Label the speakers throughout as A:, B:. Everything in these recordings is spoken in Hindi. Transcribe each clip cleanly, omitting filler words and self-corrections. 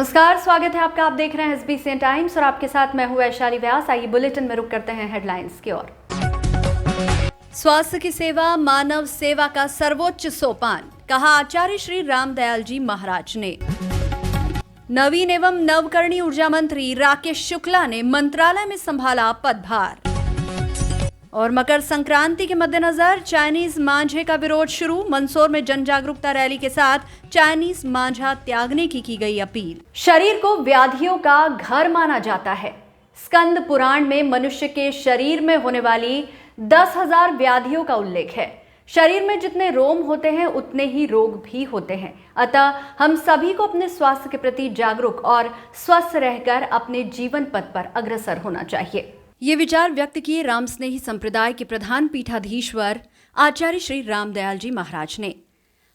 A: नमस्कार, स्वागत है आपका। आप देख रहे हैं एसबीसी टाइम्स और आपके साथ मैं हूं वैशाली व्यास। आइए बुलेटिन में रुक करते हैं हेडलाइंस की ओर। स्वास्थ्य की सेवा मानव सेवा का सर्वोच्च सोपान, कहा आचार्य श्री रामदयाल जी महाराज ने। नवीन एवं नवकरणीय ऊर्जा मंत्री राकेश शुक्ला ने मंत्रालय में संभाला पदभार। और मकर संक्रांति के मद्देनजर चाइनीज मांझे का विरोध शुरू। मंदसौर में जन जागरूकता रैली के साथ चाइनीज मांझा त्यागने की गई अपील। शरीर को व्याधियों का घर माना जाता है। स्कंद पुराण में मनुष्य के शरीर में होने वाली 10,000 व्याधियों का उल्लेख है। शरीर में जितने रोम होते हैं उतने ही रोग भी होते हैं। अतः हम सभी को अपने स्वास्थ्य के प्रति जागरूक और स्वस्थ रहकर अपने जीवन पथ पर अग्रसर होना चाहिए। ये विचार व्यक्त किए राम स्नेही संप्रदाय के प्रधान पीठाधीश्वर आचार्य श्री रामदयाल जी महाराज ने।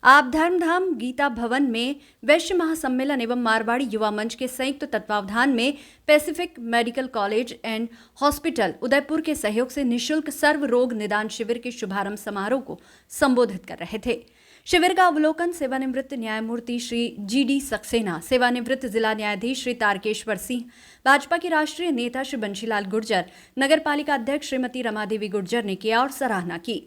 A: आप धर्मधाम गीता भवन में वैश्य महासम्मेलन एवं मारवाड़ी युवा मंच के संयुक्त तत्वावधान में Pacific medical college and hospital Udaipur के सहयोग से निःशुल्क सर्व रोग निदान शिविर के शुभारंभ समारोह को संबोधित कर रहे थे। शिविर का अवलोकन सेवानिवृत्त न्यायमूर्ति श्री GD सक्सेना, सेवानिवृत्त जिला न्यायाधीश श्री तारकेश्वर सिंह, भाजपा के राष्ट्रीय नेता श्री बंशीलाल गुर्जर, नगर पालिका अध्यक्ष श्रीमती रमादेवी गुर्जर ने किया और सराहना की।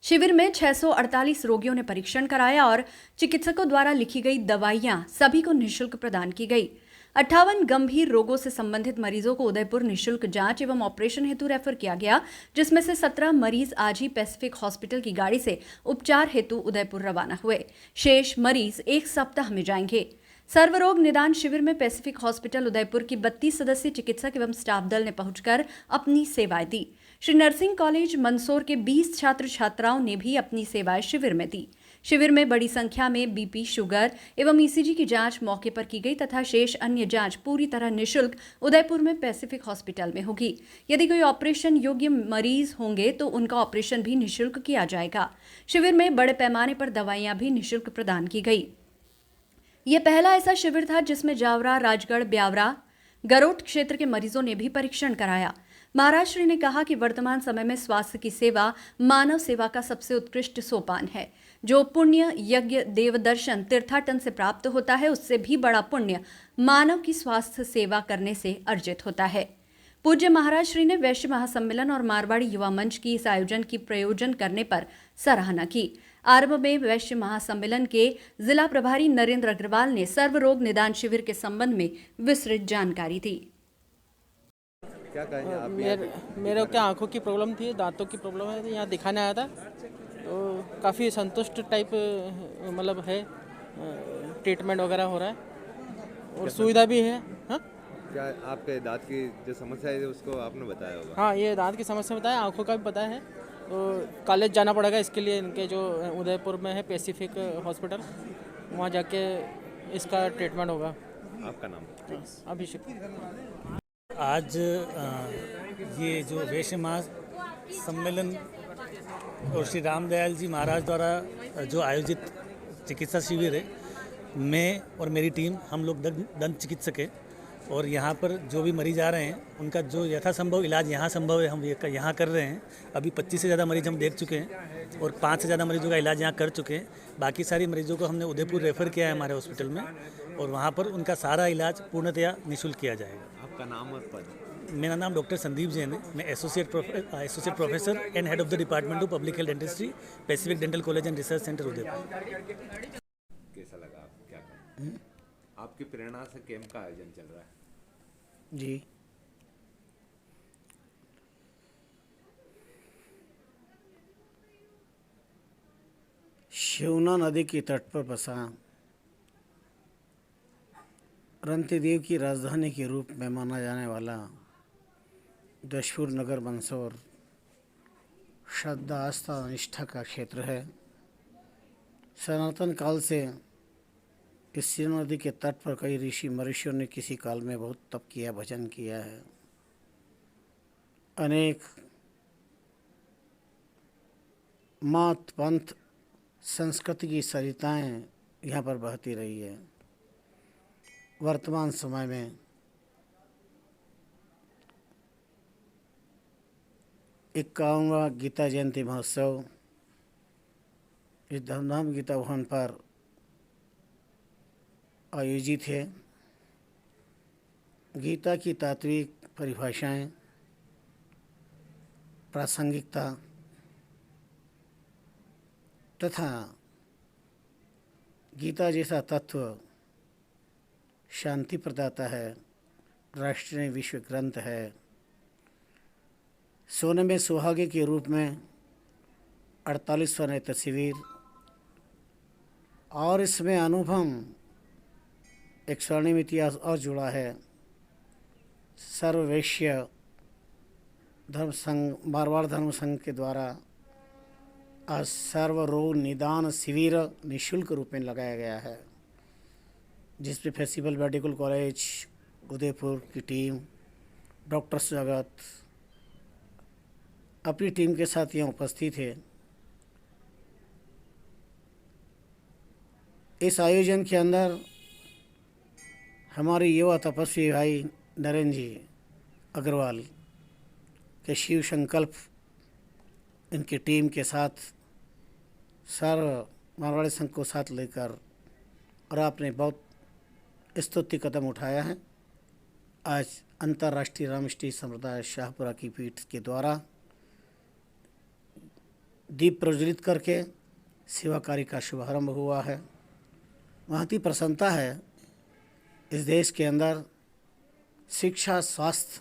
A: शिविर में 648 रोगियों ने परीक्षण कराया और चिकित्सकों द्वारा लिखी गई दवाइयां सभी को निःशुल्क प्रदान की गई। 58 गंभीर रोगों से संबंधित मरीजों को उदयपुर निःशुल्क जांच एवं ऑपरेशन हेतु रेफर किया गया, जिसमें से 17 मरीज आज ही पैसिफिक हॉस्पिटल की गाड़ी से उपचार हेतु उदयपुर रवाना हुए। शेष मरीज एक सप्ताह में जाएंगे। सर्वरोग निदान शिविर में पैसिफिक हॉस्पिटल उदयपुर की 32 सदस्यीय चिकित्सक एवं स्टाफ दल ने पहुंचकर अपनी सेवाएं दी। श्री नर्सिंग कॉलेज मंदसौर के 20 छात्र छात्राओं ने भी अपनी सेवाएं शिविर में दी। शिविर में बड़ी संख्या में बीपी, शुगर एवं ECG की जांच मौके पर की गई तथा शेष अन्य जांच पूरी तरह निःशुल्क उदयपुर में पैसिफिक हॉस्पिटल में होगी। यदि कोई ऑपरेशन योग्य मरीज होंगे तो उनका ऑपरेशन भी निःशुल्क किया जाएगा। शिविर में बड़े पैमाने पर दवाइयां भी निःशुल्क प्रदान की गई। यह पहला ऐसा शिविर था जिसमें जावरा, राजगढ़, ब्यावरा, गरोट क्षेत्र के मरीजों ने भी परीक्षण कराया। महाराज श्री ने कहा कि वर्तमान समय में स्वास्थ्य की सेवा मानव सेवा का सबसे उत्कृष्ट सोपान है। जो पुण्य यज्ञ, देवदर्शन, तीर्थाटन से प्राप्त होता है, उससे भी बड़ा पुण्य मानव की स्वास्थ्य सेवा करने से अर्जित होता है। पूज्य महाराज श्री ने वैश्य महासम्मेलन और मारवाड़ी युवा मंच की इस आयोजन की प्रयोजन करने पर सराहना की। आरंभ में वैश्य महासम्मेलन के जिला प्रभारी नरेंद्र अग्रवाल ने सर्वरोग निदान शिविर के संबंध में विस्तृत जानकारी दी।
B: क्या कहेंगे आप?
C: मेरे क्या आंखों की प्रॉब्लम थी, दांतों की प्रॉब्लम है, तो यहाँ दिखाने आया था। तो काफ़ी संतुष्ट टाइप मतलब है, ट्रीटमेंट वगैरह हो रहा है और सुविधा भी है। हाँ,
B: क्या आपके दांत की जो समस्या है उसको आपने बताया होगा?
C: हाँ, ये दांत की समस्या बताया, आंखों का भी बताया है। तो कॉलेज जाना पड़ेगा इसके लिए, इनके जो उदयपुर में है पैसिफिक हॉस्पिटल, वहाँ जाके इसका ट्रीटमेंट होगा।
B: आपका नाम?
C: अभिषेक।
D: आज ये जो वैश्य महासम्मेलन और श्री रामदयाल जी महाराज द्वारा जो आयोजित चिकित्सा शिविर है, मैं और मेरी टीम, हम लोग दंत चिकित्सक हैं और यहाँ पर जो भी मरीज आ रहे हैं उनका जो यथासंभव इलाज यहाँ संभव है हम यहाँ कर रहे हैं। अभी 25 से ज़्यादा मरीज हम देख चुके हैं और 5 से ज़्यादा मरीजों का इलाज यहाँ कर चुके हैं। बाकी सारी मरीजों को हमने उदयपुर रेफ़र किया है हमारे हॉस्पिटल में और वहाँ पर उनका सारा इलाज पूर्णतया निःशुल्क किया जाएगा।
B: आपका नाम और पद?
D: मेरा नाम डॉक्टर संदीप जैन है। मैं associate professor and head of the department of public health dentistry, Pacific dental college and research centre Udaipur.
B: कैसा लगा? आप क्या कहें? आपकी प्रेरणा से कैंप का आयोजन चल रहा है
E: जी। शिवना नदी के तट पर बसा रंतिदेव की राजधानी के रूप में माना जाने वाला दशपुर नगर मंदसौर श्रद्धा, आस्था, निष्ठा का क्षेत्र है। सनातन काल से इस शिव नदी के तट पर कई ऋषि महर्षियों ने किसी काल में बहुत तप किया, भजन किया है। अनेक मत, पंथ, संस्कृति की सरिताएं यहाँ पर बहती रही है। वर्तमान समय में 51वां गीता जयंती महोत्सव इस धमधाम गीता भवन पर आयोजित है। गीता की तात्विक परिभाषाएं, प्रासंगिकता तथा गीता जैसा तत्व शांति प्रदाता है, राष्ट्रीय विश्व ग्रंथ है, सोने में सुहागे के रूप में 48 स्वर्ण तस्वीर और इसमें अनुपम एक स्वर्णिम इतिहास और जुड़ा है। सर्ववैश्य धर्म संघ, मारवाड़ धर्म संघ के द्वारा आज सर्व रोग निदान शिविर निःशुल्क रूप में लगाया गया है, जिसमें फेस्टिवल मेडिकल कॉलेज उदयपुर की टीम, डॉक्टर्स जगत अपनी टीम के साथ यहाँ उपस्थित है। इस आयोजन के अंदर हमारे युवा तपस्वी भाई नरेंद्र जी अग्रवाल के शिव संकल्प इनकी टीम के साथ सर्व मारवाड़ी संघ को साथ लेकर और आपने बहुत स्तुति कदम उठाया है। आज अंतर्राष्ट्रीय रामष्टी संप्रदाय शाहपुरा की पीठ के द्वारा दीप प्रज्वलित करके सेवा कार्य का शुभारंभ हुआ है। बहुत ही प्रसन्नता है इस देश के अंदर शिक्षा, स्वास्थ्य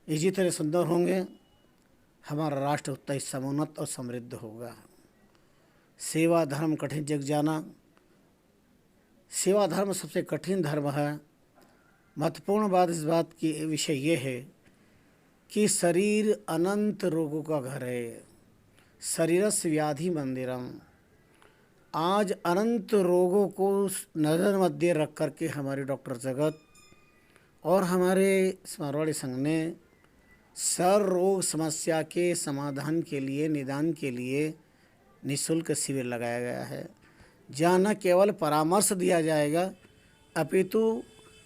E: इसी तरह सुंदर होंगे, हमारा राष्ट्र उतना ही समुन्नत और समृद्ध होगा। सेवा धर्म कठिन जग जाना, सेवा धर्म सबसे कठिन धर्म है। महत्वपूर्ण बात इस बात की विषय ये है कि शरीर अनंत रोगों का घर है, शरीरस्य व्याधि मंदिरम। आज अनंत रोगों को नज़र मध्य रख करके हमारे डॉक्टर जगत और हमारे मारवाड़ी संघ ने सर रोग समस्या के समाधान के लिए, निदान के लिए निःशुल्क शिविर लगाया गया है, जहाँ न केवल परामर्श दिया जाएगा अपितु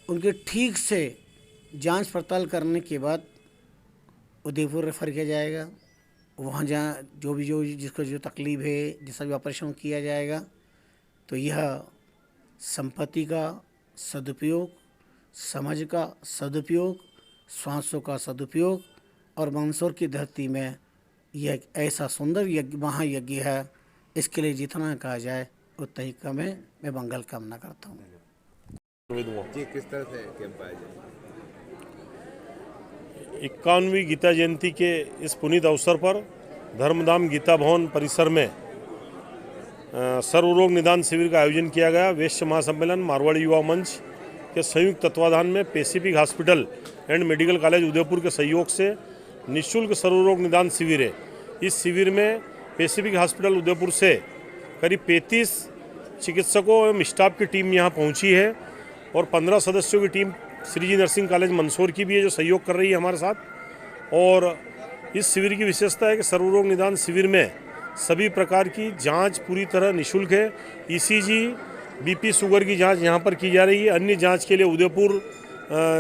E: उनके ठीक से जांच पड़ताल करने के बाद उदयपुर रेफर किया जाएगा। वहाँ जहाँ जो जिसको जो तकलीफ़ है, जैसा भी ऑपरेशन किया जाएगा, तो यह संपत्ति का सदुपयोग, समझ का सदुपयोग, श्वासों का सदुपयोग और मंदसौर की धरती में यह एक ऐसा सुंदर यज्ञ, महायज्ञ है। इसके लिए जितना कहा जाए उतना ही कम है। मैं मंगल कामना करता हूँ।
B: जी, किस तरह से कैंप आयोजन?
F: 51वीं गीता जयंती के इस पुनीत अवसर पर धर्मधाम गीता भवन परिसर में सर्वरोग निदान शिविर का आयोजन किया गया। वैश्य महासम्मेलन मारवाड़ी युवा मंच के संयुक्त तत्वाधान में Pacific hospital and medical college Udaipur के सहयोग से निःशुल्क सर्वरोग निदान शिविर है। इस शिविर में पैसिफिक हॉस्पिटल उदयपुर से करीब 35 चिकित्सकों एवं स्टाफ की टीम यहाँ पहुँची है और 15 सदस्यों की team Shreeji nursing college Mandsaur की भी है, जो सहयोग कर रही है हमारे साथ। और इस शिविर की विशेषता है कि सर्वरोग निदान शिविर में सभी प्रकार की जांच पूरी तरह निःशुल्क है। ईसीजी, बीपी, शुगर की जांच यहाँ पर की जा रही है। अन्य जांच के लिए उदयपुर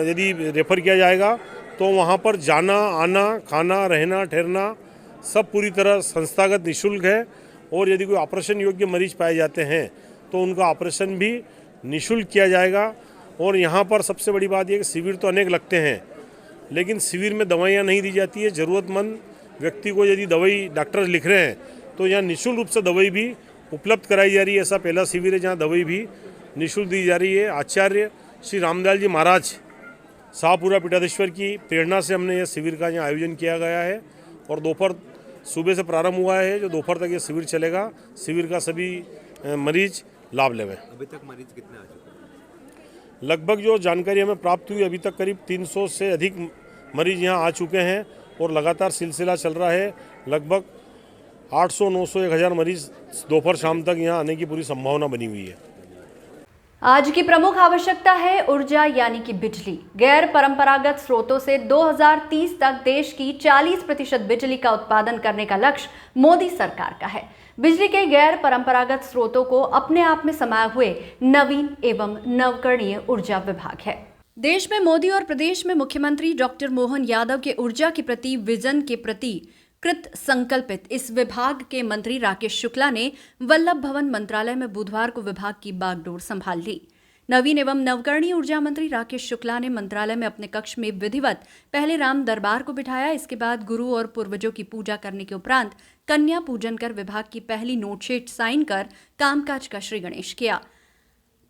F: यदि रेफर किया जाएगा तो वहाँ पर जाना, आना, खाना, रहना, ठहरना सब पूरी तरह संस्थागत निःशुल्क है। और यदि कोई ऑपरेशन योग्य मरीज पाए जाते हैं तो उनका ऑपरेशन भी निःशुल्क किया जाएगा। और यहाँ पर सबसे बड़ी बात यह कि शिविर तो अनेक लगते हैं, लेकिन शिविर में दवाइयाँ नहीं दी जाती है। ज़रूरतमंद व्यक्ति को यदि दवाई डॉक्टर लिख रहे हैं तो यहाँ निःशुल्क रूप से दवाई भी उपलब्ध कराई जा रही है। ऐसा पहला शिविर है जहाँ दवाई भी निःशुल्क दी जा रही है। आचार्य श्री रामदयाल जी महाराज शाहपुरा पीठाधीश्वर की प्रेरणा से हमने यह शिविर का यहाँ आयोजन किया गया है और दोपहर सुबह से प्रारंभ हुआ है, जो दोपहर तक ये शिविर चलेगा। शिविर का सभी मरीज लाभ लेंगे।
B: अभी तक मरीज कितने आ चुके हैं?
F: लगभग जो जानकारी हमें प्राप्त हुई, अभी तक करीब 300 से अधिक मरीज यहाँ आ चुके हैं और लगातार सिलसिला चल रहा है। लगभग 800, 900, 1000 मरीज दोपहर शाम तक यहाँ आने की पूरी संभावना बनी हुई है।
A: आज की प्रमुख आवश्यकता है ऊर्जा यानी कि बिजली। गैर परंपरागत स्रोतों से 2030 तक देश की 40% बिजली का उत्पादन करने का लक्ष्य मोदी सरकार का है। बिजली के गैर परंपरागत स्रोतों को अपने आप में समाये हुए नवीन एवं नवकरणीय ऊर्जा विभाग है। देश में मोदी और प्रदेश में मुख्यमंत्री डॉक्टर मोहन यादव के ऊर्जा के प्रति विजन के प्रति कृत संकल्पित इस विभाग के मंत्री राकेश शुक्ला ने वल्लभ भवन मंत्रालय में बुधवार को विभाग की बागडोर संभाल ली। नवीन एवं नवकरणीय ऊर्जा मंत्री राकेश शुक्ला ने मंत्रालय में अपने कक्ष में विधिवत पहले राम दरबार को बिठाया। इसके बाद गुरु और पूर्वजों की पूजा करने के उपरांत कन्या पूजन कर विभाग की पहली नोटशीट साइन कर कामकाज का श्री गणेश किया।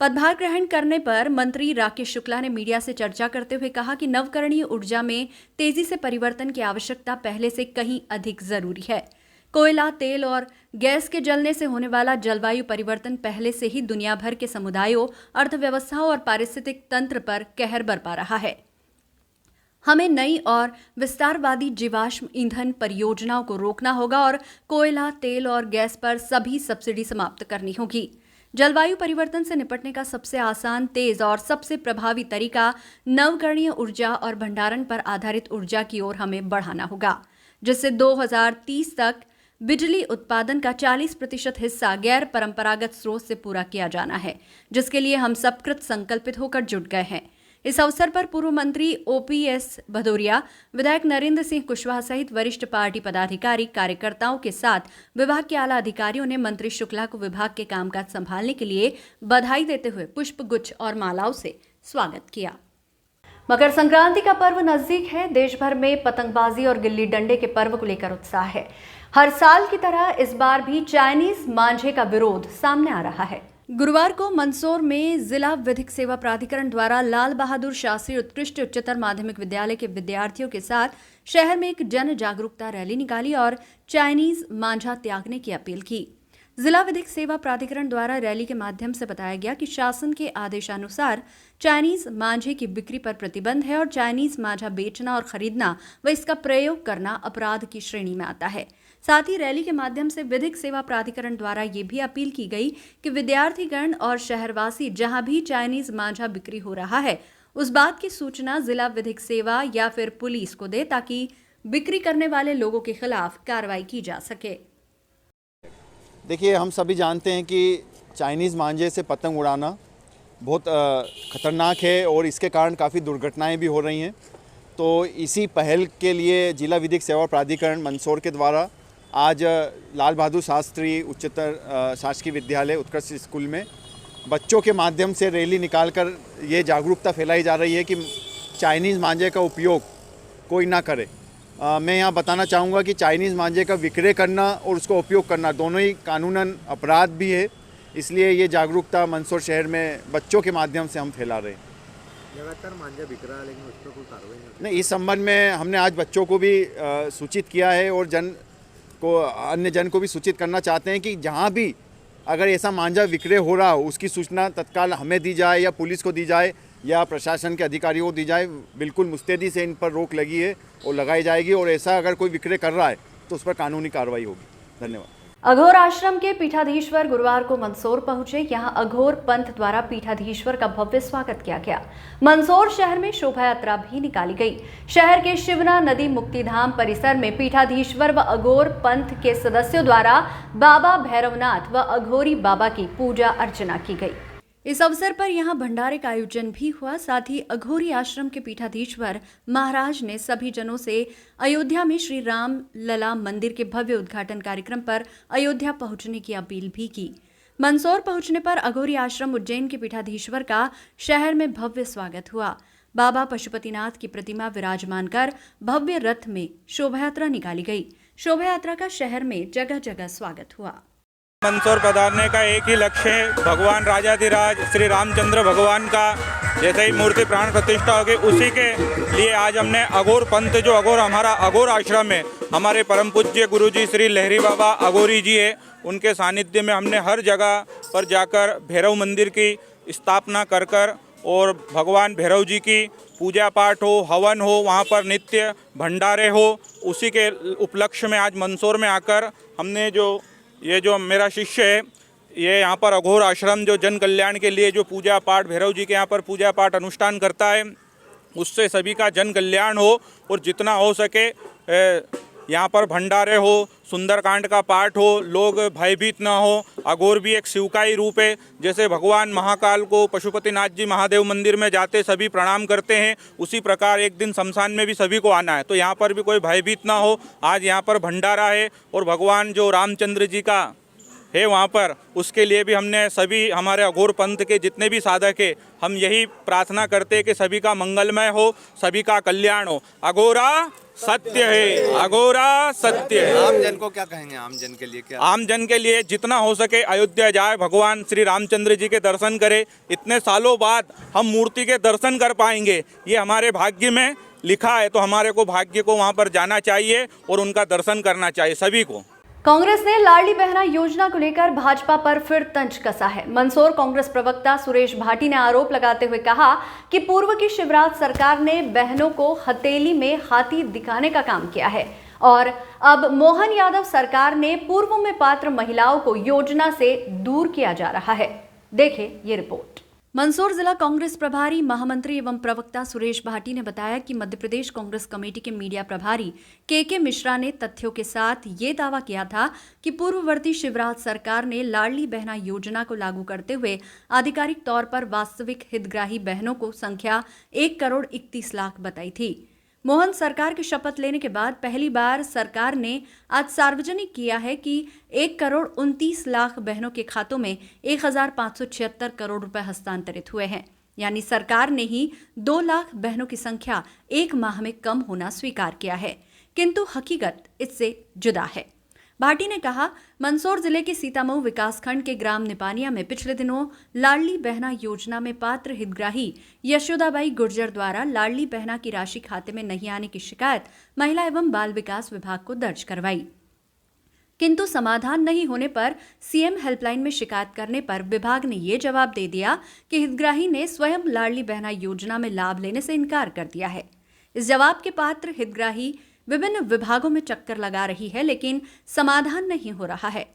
A: पदभार ग्रहण करने पर मंत्री राकेश शुक्ला ने मीडिया से चर्चा करते हुए कहा कि नवकरणीय ऊर्जा में तेजी से परिवर्तन की आवश्यकता पहले से कहीं अधिक जरूरी है। कोयला, तेल और गैस के जलने से होने वाला जलवायु परिवर्तन पहले से ही दुनिया भर के समुदायों, अर्थव्यवस्थाओं और पारिस्थितिक तंत्र पर कहर बरपा रहा है। हमें नई और विस्तारवादी जीवाश्म ईंधन परियोजनाओं को रोकना होगा और कोयला, तेल और गैस पर सभी सब्सिडी समाप्त करनी होगी। जलवायु परिवर्तन से निपटने का सबसे आसान, तेज और सबसे प्रभावी तरीका नवकरणीय ऊर्जा और भंडारण पर आधारित ऊर्जा की ओर हमें बढ़ाना होगा, जिससे 2030 तक बिजली उत्पादन का 40% हिस्सा गैर परंपरागत स्रोत से पूरा किया जाना है, जिसके लिए हम सब कृत संकल्पित होकर जुट गए हैं। इस अवसर पर पूर्व मंत्री ओपीएस भदौरिया, विधायक नरेंद्र सिंह कुशवाहा सहित वरिष्ठ पार्टी पदाधिकारी, कार्यकर्ताओं के साथ विभाग के आला अधिकारियों ने मंत्री शुक्ला को विभाग के कामकाज संभालने के लिए बधाई देते हुए पुष्प गुच्छ और मालाओं से स्वागत किया। मकर संक्रांति का पर्व नजदीक है। देश भर में पतंगबाजी और गिल्ली डंडे के पर्व को लेकर उत्साह है। हर साल की तरह इस बार भी चाइनीज मांझे का विरोध सामने आ रहा है। गुरुवार को मंदसौर में जिला विधिक सेवा प्राधिकरण द्वारा लाल बहादुर शास्त्री उत्कृष्ट उच्चतर माध्यमिक विद्यालय के विद्यार्थियों के साथ शहर में एक जन जागरूकता रैली निकाली और चाइनीज मांझा त्यागने की अपील की। जिला विधिक सेवा प्राधिकरण द्वारा रैली के माध्यम से बताया गया कि शासन के आदेशानुसार चाइनीज मांझे की बिक्री पर प्रतिबंध है और चाइनीज मांझा बेचना और खरीदना व इसका प्रयोग करना अपराध की श्रेणी में आता है। साथ ही रैली के माध्यम से विधिक सेवा प्राधिकरण द्वारा ये भी अपील की गई कि विद्यार्थीगण और शहरवासी जहां भी चाइनीज मांझा बिक्री हो रहा है उस बात की सूचना जिला विधिक सेवा या फिर पुलिस को दे, ताकि बिक्री करने वाले लोगों के खिलाफ कार्रवाई की जा सके।
G: देखिए, हम सभी जानते हैं कि चाइनीज़ मांझे से पतंग उड़ाना बहुत ख़तरनाक है और इसके कारण काफ़ी दुर्घटनाएं भी हो रही हैं। तो इसी पहल के लिए जिला विधिक सेवा प्राधिकरण मंदसौर के द्वारा आज लाल बहादुर शास्त्री उच्चतर शासकीय विद्यालय उत्कृष्ट स्कूल में बच्चों के माध्यम से रैली निकालकर ये जागरूकता फैलाई जा रही है कि चाइनीज़ मांझे का उपयोग कोई ना करे। मैं यहाँ बताना चाहूँगा कि चाइनीज़ मांझे का विक्रय करना और उसका उपयोग करना दोनों ही कानूनन अपराध भी है, इसलिए ये जागरूकता मंदसौर शहर में बच्चों के माध्यम से हम फैला रहे हैं।
B: लगातार मांझा बिक रहा है लेकिन उस पर कोई कार्रवाई
G: नहीं, इस संबंध में हमने आज बच्चों को भी सूचित किया है और अन्य जन को भी सूचित करना चाहते हैं कि जहाँ भी अगर ऐसा मांझा विक्रय हो रहा हो उसकी सूचना तत्काल हमें दी जाए या पुलिस को दी जाए या प्रशासन के अधिकारियों को दी जाए। बिल्कुल मुस्तैदी से इन पर रोक लगी है और लगाई जाएगी और ऐसा अगर कोई विक्रय कर रहा है तो उस पर कानूनी कार्रवाई होगी। धन्यवाद।
A: अघोर आश्रम के पीठाधीश्वर गुरुवार को मंदसौर पहुंचे। यहां अघोर पंथ द्वारा पीठाधीश्वर का भव्य स्वागत किया गया। मंदसौर शहर में शोभा यात्रा भी निकाली गई। शहर के शिवना नदी मुक्तिधाम परिसर में पीठाधीश्वर व अघोर पंथ के सदस्यों द्वारा बाबा भैरवनाथ व अघोरी बाबा की पूजा अर्चना की गई। इस अवसर पर यहां भंडारे का आयोजन भी हुआ। साथ ही अघोरी आश्रम के पीठाधीश्वर महाराज ने सभी जनों से अयोध्या में श्री राम लला मंदिर के भव्य उद्घाटन कार्यक्रम पर अयोध्या पहुंचने की अपील भी की। मंदसौर पहुंचने पर अघोरी आश्रम उज्जैन के पीठाधीश्वर का शहर में भव्य स्वागत हुआ। बाबा पशुपतिनाथ की प्रतिमा विराजमान कर भव्य रथ में शोभायात्रा निकाली गई। शोभायात्रा का शहर में जगह जगह स्वागत हुआ।
H: मंदसौर पधारने का एक ही लक्ष्य है, भगवान राजाधिराज श्री रामचंद्र भगवान का जैसे ही मूर्ति प्राण प्रतिष्ठा होगी उसी के लिए आज हमने अघोर पंथ, जो अघोर हमारा अघोर आश्रम है, हमारे परम पूज्य गुरुजी श्री लहरी बाबा अघोरी जी है, उनके सानिध्य में हमने हर जगह पर जाकर भैरव मंदिर की स्थापना कर और भगवान भैरव जी की पूजा पाठ हो, हवन हो, वहाँ पर नित्य भंडारे हो, उसी के उपलक्ष्य में आज मंदसौर में आकर हमने ये जो मेरा शिष्य है, ये यहाँ पर अघोर आश्रम जो जन कल्याण के लिए जो पूजा पाठ भैरव जी के यहाँ पर पूजा पाठ अनुष्ठान करता है, उससे सभी का जन कल्याण हो और जितना हो सके यहाँ पर भंडारे हो, सुंदरकांड का पाठ हो, लोग भयभीत ना हो। अघोर भी एक शिवकाई रूप है। जैसे भगवान महाकाल को पशुपतिनाथ जी महादेव मंदिर में जाते सभी प्रणाम करते हैं, उसी प्रकार एक दिन शमशान में भी सभी को आना है, तो यहाँ पर भी कोई भयभीत ना हो। आज यहाँ पर भंडारा है और भगवान जो रामचंद्र जी का है वहाँ पर, उसके लिए भी हमने सभी हमारे अघोर पंथ के जितने भी साधक हैं, हम यही प्रार्थना करते हैं कि सभी का मंगलमय हो, सभी का कल्याण हो। अघोरा सत्य है, अघोरा सत्य है।
I: आम जन को क्या कहेंगे? आम जन के लिए क्या?
H: आम जन के लिए जितना हो सके अयोध्या जाए, भगवान श्री रामचंद्र जी के दर्शन करे। इतने सालों बाद हम मूर्ति के दर्शन कर पाएंगे, ये हमारे भाग्य में लिखा है, तो हमारे को भाग्य को वहाँ पर जाना चाहिए और उनका दर्शन करना चाहिए सभी को।
A: कांग्रेस ने लाडली बहना योजना को लेकर भाजपा पर फिर तंज कसा है। मंदसौर कांग्रेस प्रवक्ता सुरेश भाटी ने आरोप लगाते हुए कहा कि पूर्व की शिवराज सरकार ने बहनों को हथेली में हाथी दिखाने का काम किया है और अब मोहन यादव सरकार ने पूर्व में पात्र महिलाओं को योजना से दूर किया जा रहा है। देखिए ये रिपोर्ट। मंदसौर जिला कांग्रेस प्रभारी महामंत्री एवं प्रवक्ता सुरेश भाटी ने बताया कि मध्य प्रदेश कांग्रेस कमेटी के मीडिया प्रभारी के मिश्रा ने तथ्यों के साथ ये दावा किया था कि पूर्ववर्ती शिवराज सरकार ने लाडली बहना योजना को लागू करते हुए आधिकारिक तौर पर वास्तविक हितग्राही बहनों को संख्या 1,31,00,000 बताई थी। मोहन सरकार की शपथ लेने के बाद पहली बार सरकार ने आज सार्वजनिक किया है कि 1,29,00,000 बहनों के खातों में 1,576 करोड़ रुपए हस्तांतरित हुए हैं। यानी सरकार ने ही 2 लाख बहनों की संख्या एक माह में कम होना स्वीकार किया है, किंतु हकीकत इससे जुदा है। भाटी ने कहा, मंदसौर जिले के सीतामऊ विकासखंड के ग्राम निपानिया में पिछले दिनों लाडली बहना योजना में पात्र हितग्राही यशोदाबाई गुर्जर द्वारा लाडली बहना की राशि खाते में नहीं आने की शिकायत महिला एवं बाल विकास विभाग को दर्ज करवाई, किंतु समाधान नहीं होने पर सीएम हेल्पलाइन में शिकायत करने पर विभाग ने ये जवाब दे दिया कि हितग्राही ने स्वयं लाडली बहना योजना में लाभ लेने से इनकार कर दिया है। इस जवाब के पात्र हितग्राही विभिन्न विभागों में चक्कर लगा रही है, लेकिन समाधान नहीं हो रहा है।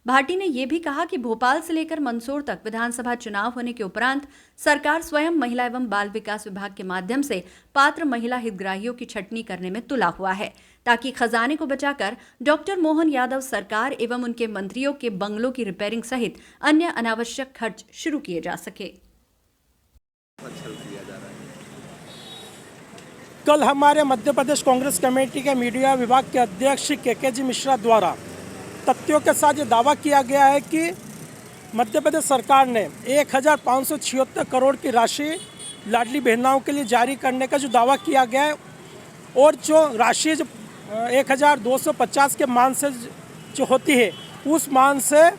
A: भाटी ने यह भी कहा कि भोपाल से लेकर मंदसौर तक विधानसभा चुनाव होने के उपरांत सरकार स्वयं महिला एवं बाल विकास विभाग के माध्यम से पात्र महिला हितग्राहियों की छटनी करने में तुला हुआ है, ताकि खजाने को बचाकर डॉक्टर मोहन यादव सरकार एवं उनके मंत्रियों के बंगलों की रिपेयरिंग सहित अन्य अनावश्यक खर्च शुरू किए जा सके।
J: कल हमारे मध्य प्रदेश कांग्रेस कमेटी के मीडिया विभाग के अध्यक्ष के मिश्रा द्वारा तथ्यों के साथ ये दावा किया गया है कि मध्य प्रदेश सरकार ने 1,576 करोड़ की राशि लाडली बहनाओं के लिए जारी करने का जो दावा किया गया है और जो राशि जो 1,250 के मान से जो होती है उस मान से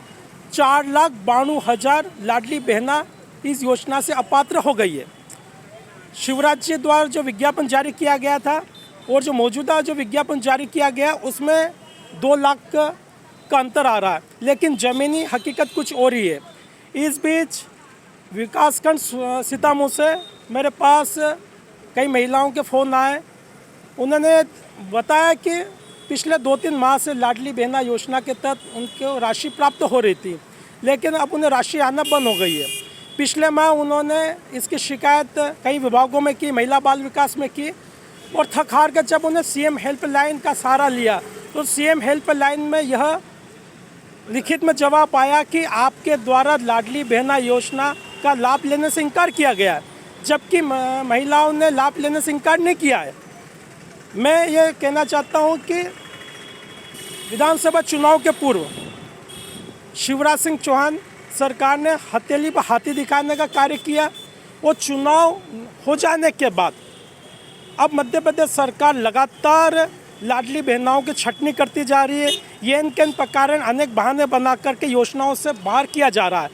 J: 4,92,000 लाडली बहना इस योजना से अपात्र हो गई है। शिवराज जी द्वारा जो विज्ञापन जारी किया गया था और जो मौजूदा जो विज्ञापन जारी किया गया उसमें 2 लाख का अंतर आ रहा है, लेकिन ज़मीनी हकीकत कुछ और ही है। इस बीच विकासखंड सीतामऊ से मेरे पास कई महिलाओं के फ़ोन आए। उन्होंने बताया कि पिछले 2-3 माह से लाडली बहना योजना के तहत उनको राशि प्राप्त हो रही थी, लेकिन अब उन्हें राशि आना बंद हो गई है। पिछले माह उन्होंने इसकी शिकायत कई विभागों में की, महिला बाल विकास में की, और थक हार कर जब उन्हें सीएम हेल्पलाइन का सहारा लिया तो सीएम हेल्पलाइन में यह लिखित में जवाब आया कि आपके द्वारा लाडली बहना योजना का लाभ लेने से इनकार किया गया है, जबकि महिलाओं ने लाभ लेने से इनकार नहीं किया है। मैं ये कहना चाहता हूँ कि विधानसभा चुनाव के पूर्व शिवराज सिंह चौहान सरकार ने हथेली पर हाथी दिखाने का कार्य किया और चुनाव हो जाने के बाद अब मध्य प्रदेश सरकार लगातार लाडली बहनाओं की छटनी करती जा रही है। ये इनके कारण अनेक बहाने बना करके योजनाओं से बाहर किया जा रहा है।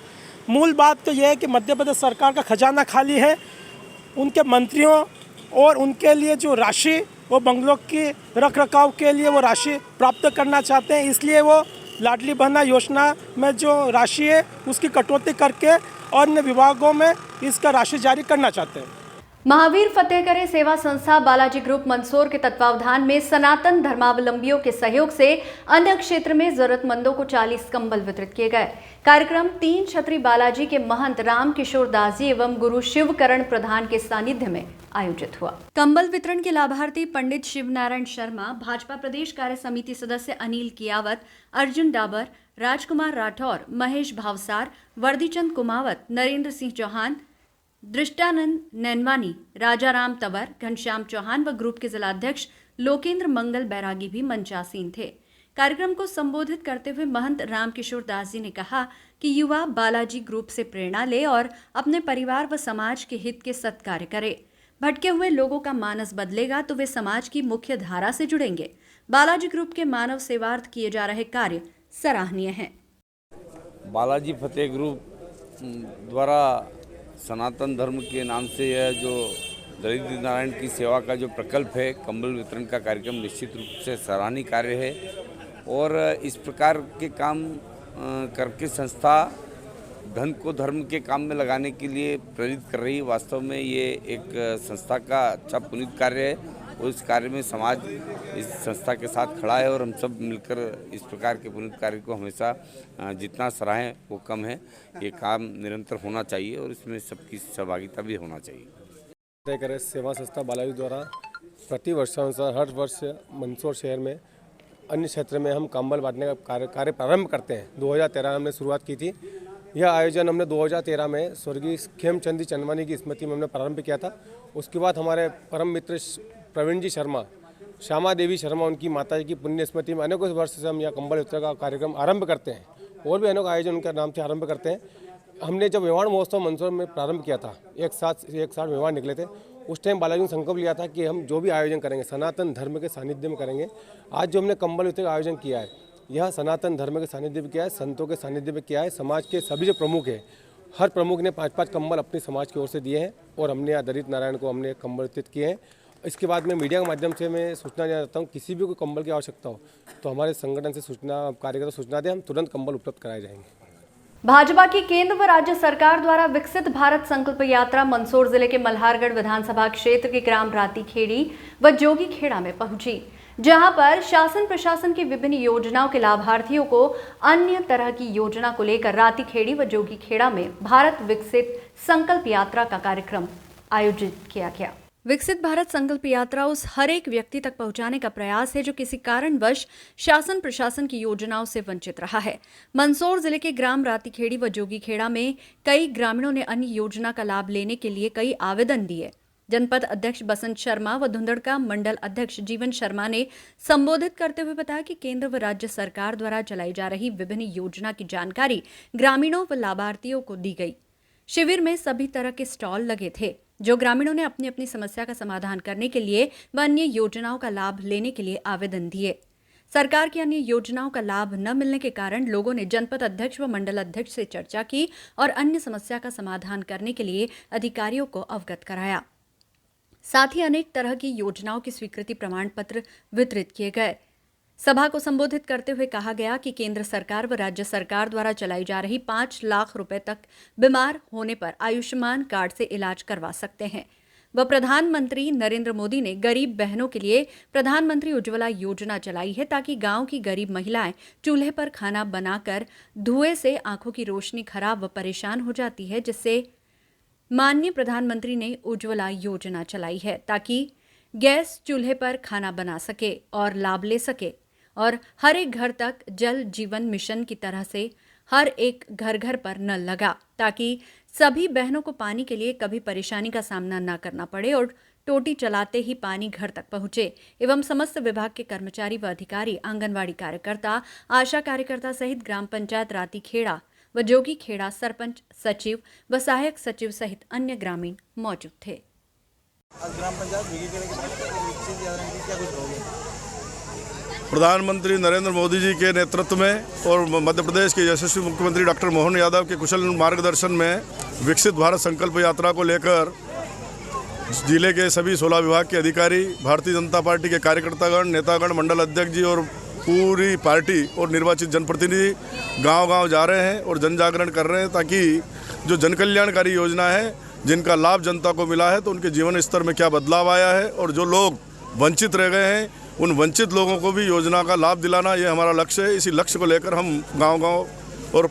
J: मूल बात तो यह है कि मध्य प्रदेश सरकार का खजाना खाली है, उनके मंत्रियों और उनके लिए जो राशि वो बंगलों की रख रखाव के लिए वो राशि प्राप्त करना चाहते हैं, इसलिए वो लाडली बहना योजना में जो राशि है उसकी कटौती करके अन्य विभागों में इसका राशि जारी करना चाहते हैं।
A: महावीर फतेह करे सेवा संस्था बालाजी ग्रुप मंदसौर के तत्वावधान में सनातन धर्मावलंबियों के सहयोग से अन्य क्षेत्र में जरूरतमंदों को 40 कंबल वितरित किए गए। कार्यक्रम 3 छत्री बालाजी के महंत राम किशोर दास जी एवं गुरु शिवकरण प्रधान के सानिध्य में आयोजित हुआ। कंबल वितरण के लाभार्थी पंडित शिवनारायण शर्मा, भाजपा प्रदेश कार्य समिति सदस्य अनिल कियावत, अर्जुन डाबर, राजकुमार राठौर, महेश भावसार, वर्दीचंद कुमावत, नरेंद्र सिंह चौहान, दृष्टानंद नैनवानी, राजाराम तंवर, घनश्याम चौहान व ग्रुप के जिलाध्यक्ष लोकेंद्र मंगल बैरागी भी मंचासीन थे। कार्यक्रम को संबोधित करते हुए महंत रामकिशोर दास जी ने कहा कि युवा बालाजी ग्रुप से प्रेरणा ले और अपने परिवार व समाज के हित के सत्कार्य करे। भटके हुए लोगों का मानस बदलेगा तो वे समाज की मुख्य धारा से जुड़ेंगे। बालाजी ग्रुप के मानव सेवार्थ किए जा रहे कार्य सराहनीय हैं।
K: बालाजी फतेह ग्रुप द्वारा सनातन धर्म के नाम से यह जो दरिद्र नारायण की सेवा का जो प्रकल्प है, कंबल वितरण का कार्यक्रम निश्चित रूप से सराहनीय कार्य है और इस प्रकार के काम करके संस्था धन को धर्म के काम में लगाने के लिए प्रेरित कर रही है। वास्तव में ये एक संस्था का अच्छा पुनीत कार्य है और इस कार्य में समाज इस संस्था के साथ खड़ा है और हम सब मिलकर इस प्रकार के पुनीत कार्य को हमेशा जितना सराहें वो कम है। ये काम निरंतर होना चाहिए और इसमें सबकी सहभागिता भी होना चाहिए।
L: तय करें सेवा संस्था बालाजी द्वारा प्रति वर्षानुसार हर वर्ष मंदसौर शहर में अन्य क्षेत्र में हम कंबल बांटने का कार्य प्रारंभ करते हैं। 2013 हमने शुरुआत की थी। यह आयोजन हमने 2013 में स्वर्गीय खेमचंद चंदवानी की स्मृति में हमने प्रारंभ किया था। उसके बाद हमारे परम मित्र प्रवीण जी शर्मा, श्यामा देवी शर्मा, उनकी माता जी की पुण्य स्मृति में अनेकों वर्ष से हम यह कंबल वितरण का कार्यक्रम आरंभ करते हैं और भी अनेक आयोजन उनके नाम से आरंभ करते हैं। हमने जब मेवाड़ महोत्सव मंदसौर में प्रारंभ किया था, एक साथ मेवाड़ निकले थे, उस टाइम बालाजी ने संकल्प लिया था कि हम जो भी आयोजन करेंगे सनातन धर्म के सानिध्य में करेंगे। आज जो हमने कंबल वितरण का आयोजन किया है, यह सनातन धर्म के सानिध्य में किया है, संतों के सानिध्य में किया है। समाज के सभी जो प्रमुख हैं, हर प्रमुख ने 5-5 कंबल अपने समाज की ओर से दिए हैं और हमने यहाँ दरिद्र नारायण को हमने कंबल वितरित किए हैं। इसके बाद में मीडिया के माध्यम से मैं सूचना देना चाहता हूँ, किसी भी कोई कंबल की आवश्यकता हो तो हमारे संगठन से कार्यकर्ता सूचना दें, हम तुरंत कंबल उपलब्ध कराए जाएंगे।
A: भाजपा की केंद्र व राज्य सरकार द्वारा विकसित भारत संकल्प यात्रा मंदसौर जिले के मल्हारगढ़ विधानसभा क्षेत्र के ग्राम रातीखेड़ी व जोगीखेड़ा में पहुंची, जहां पर शासन प्रशासन की विभिन्न योजनाओं के लाभार्थियों को अन्य तरह की योजना को लेकर रातीखेड़ी व जोगीखेड़ा में भारत विकसित संकल्प यात्रा का कार्यक्रम आयोजित किया गया। विकसित भारत संकल्प यात्रा उस हर एक व्यक्ति तक पहुंचाने का प्रयास है जो किसी कारणवश शासन प्रशासन की योजनाओं से वंचित रहा है। मंदसौर जिले के ग्राम रातीखेड़ी व जोगीखेड़ा में कई ग्रामीणों ने अन्य योजना का लाभ लेने के लिए कई आवेदन दिए। जनपद अध्यक्ष बसंत शर्मा व धुंधड़का मंडल अध्यक्ष जीवन शर्मा ने संबोधित करते हुए बताया कि केंद्र व राज्य सरकार द्वारा चलाई जा रही विभिन्न योजना की जानकारी ग्रामीणों व लाभार्थियों को दी गई। शिविर में सभी तरह के स्टॉल लगे थे, जो ग्रामीणों ने अपनी अपनी समस्या का समाधान करने के लिए व अन्य योजनाओं का लाभ लेने के लिए आवेदन दिए। सरकार की अन्य योजनाओं का लाभ न मिलने के कारण लोगों ने जनपद अध्यक्ष व मंडल अध्यक्ष से चर्चा की और अन्य समस्या का समाधान करने के लिए अधिकारियों को अवगत कराया। साथ ही अनेक तरह की योजनाओं की स्वीकृति प्रमाण पत्र वितरित किए गए। सभा को संबोधित करते हुए कहा गया कि केंद्र सरकार व राज्य सरकार द्वारा चलाई जा रही 5 लाख रुपए तक बीमार होने पर आयुष्मान कार्ड से इलाज करवा सकते हैं। व प्रधानमंत्री नरेंद्र मोदी ने गरीब बहनों के लिए प्रधानमंत्री उज्ज्वला योजना चलाई है, ताकि गांव की गरीब महिलाएं चूल्हे पर खाना बनाकर धुएं से आंखों की रोशनी खराब व परेशान हो जाती है, जिससे माननीय प्रधानमंत्री ने उज्ज्वला योजना चलाई है ताकि गैस चूल्हे पर खाना बना सके और लाभ ले सके और हर एक घर तक जल जीवन मिशन की तरह से हर एक घर घर पर नल लगा, ताकि सभी बहनों को पानी के लिए कभी परेशानी का सामना न करना पड़े और टोटी चलाते ही पानी घर तक पहुंचे। एवं समस्त विभाग के कर्मचारी व अधिकारी, आंगनवाड़ी कार्यकर्ता, आशा कार्यकर्ता सहित ग्राम पंचायत रातीखेड़ा व जोगीखेड़ा सरपंच, सचिव व सहायक सचिव सहित अन्य ग्रामीण मौजूद थे।
L: ग्राम पंचायत जोगीखेड़ा की क्या कुछ होगी?
F: प्रधानमंत्री नरेंद्र मोदी जी के नेतृत्व में और मध्य प्रदेश के यशस्वी मुख्यमंत्री डॉक्टर मोहन यादव के कुशल मार्गदर्शन में विकसित भारत संकल्प यात्रा को लेकर जिले के सभी 16 विभाग के अधिकारी, भारतीय जनता पार्टी के कार्यकर्तागण, नेतागण, मंडल अध्यक्ष जी और पूरी पार्टी और निर्वाचित जनप्रतिनिधि गांव-गांव जा रहे हैं और जन जागरण कर रहे हैं, ताकि जो जन कल्याणकारी योजना है जिनका लाभ जनता को मिला है तो उनके जीवन स्तर में क्या बदलाव आया है और जो लोग वंचित रह गए हैं उन वंचित लोगों को भी योजना का लाभ दिलाना, ये हमारा लक्ष्य है। इसी लक्ष्य को लेकर हम गांव-गांव और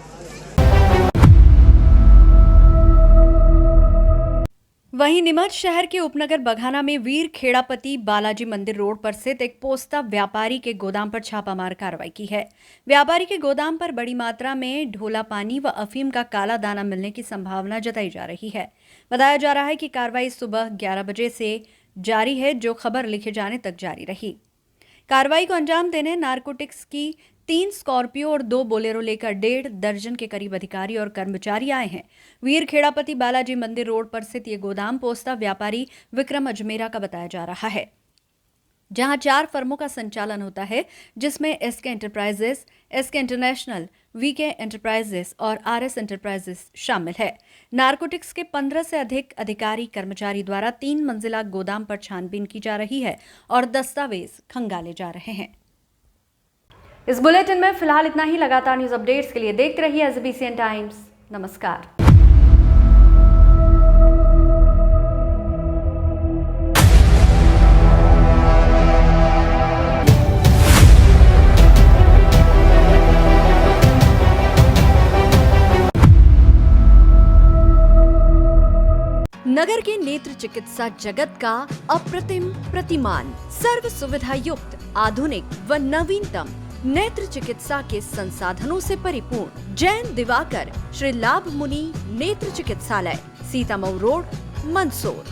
A: वहीं नीमच शहर के उपनगर बघाना में वीर खेड़ापति बालाजी मंदिर रोड पर स्थित एक पोस्ता व्यापारी के गोदाम पर छापामार कार्रवाई की है। व्यापारी के गोदाम पर बड़ी मात्रा में ढोला पानी व अफीम का काला दाना मिलने की संभावना जताई जा रही है। बताया जा रहा है कि कार्रवाई सुबह 11 बजे से जारी है, जो खबर लिखे जाने तक जारी रही। कार्रवाई को अंजाम देने नारकोटिक्स की 3 स्कॉर्पियो और 2 बोलेरो लेकर 1.5 दर्जन के करीब अधिकारी और कर्मचारी आए हैं। वीर खेड़ापति बालाजी मंदिर रोड पर स्थित ये गोदाम पोस्ता व्यापारी विक्रम अजमेरा का बताया जा रहा है, जहां 4 फर्मों का संचालन होता है, जिसमें SK enterprises, SK international, VK enterprises और आरएस एंटरप्राइजेस शामिल है। नारकोटिक्स के 15 से अधिक अधिकारी कर्मचारी द्वारा 3 मंजिला गोदाम पर छानबीन की जा रही है और दस्तावेज खंगाले जा रहे हैं। इस बुलेटिन में फिलहाल इतना ही। लगातार न्यूज अपडेट्स के लिए देखते रहिए एसबीसीएन टाइम्स। नमस्कार। नगर के नेत्र चिकित्सा जगत का अप्रतिम प्रतिमान, सर्व सुविधा युक्त, आधुनिक व नवीनतम नेत्र चिकित्सा के संसाधनों से परिपूर्ण जैन दिवाकर श्री लाभ मुनि नेत्र चिकित्सालय, सीतामऊ रोड, मंदसौर।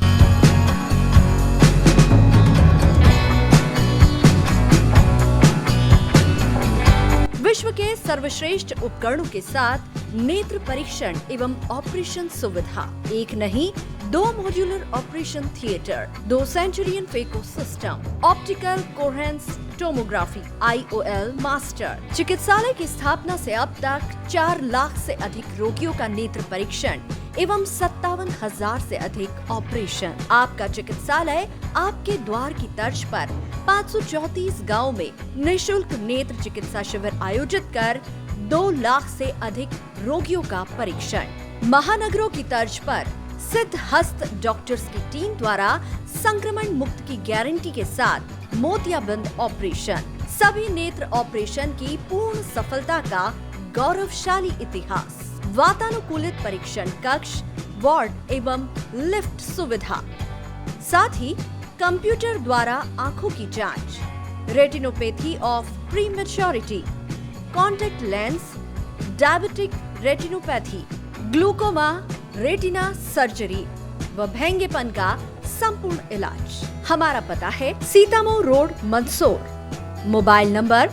A: विश्व के सर्वश्रेष्ठ उपकरणों के साथ नेत्र परीक्षण एवं ऑपरेशन सुविधा, एक नहीं 2 modular operation theatre, 2 Centurion phaco system, optical coherence tomography, IOL master. चिकित्सालय की स्थापना से अब तक 4 लाख से अधिक रोगियों का नेत्र परीक्षण एवं 57,000 से अधिक ऑपरेशन। आपका चिकित्सालय आपके द्वार की तर्ज पर 534 गाँव में निःशुल्क नेत्र चिकित्सा शिविर आयोजित कर 2 लाख से अधिक रोगियों का परीक्षण। महानगरों की तर्ज पर सिद्ध हस्त डॉक्टर्स की टीम द्वारा संक्रमण मुक्त की गारंटी के साथ मोतियाबिंद ऑपरेशन। सभी नेत्र ऑपरेशन की पूर्ण सफलता का गौरवशाली इतिहास। वातानुकूलित परीक्षण कक्ष, वार्ड एवं लिफ्ट सुविधा, साथ ही कंप्यूटर द्वारा आंखों की जांच, retinopathy of prematurity, contact lens, diabetic retinopathy, glaucoma, retina surgery व भेंगेपन का संपूर्ण इलाज। हमारा पता है Sitamau road, Mandsaur. Mobile number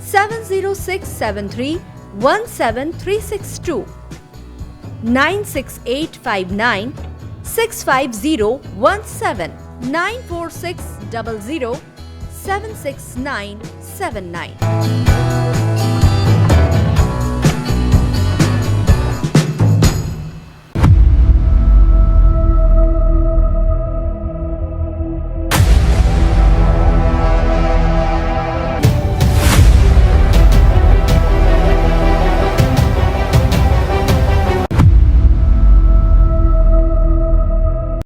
A: 7067317362, 96859 65017, 94600 76979।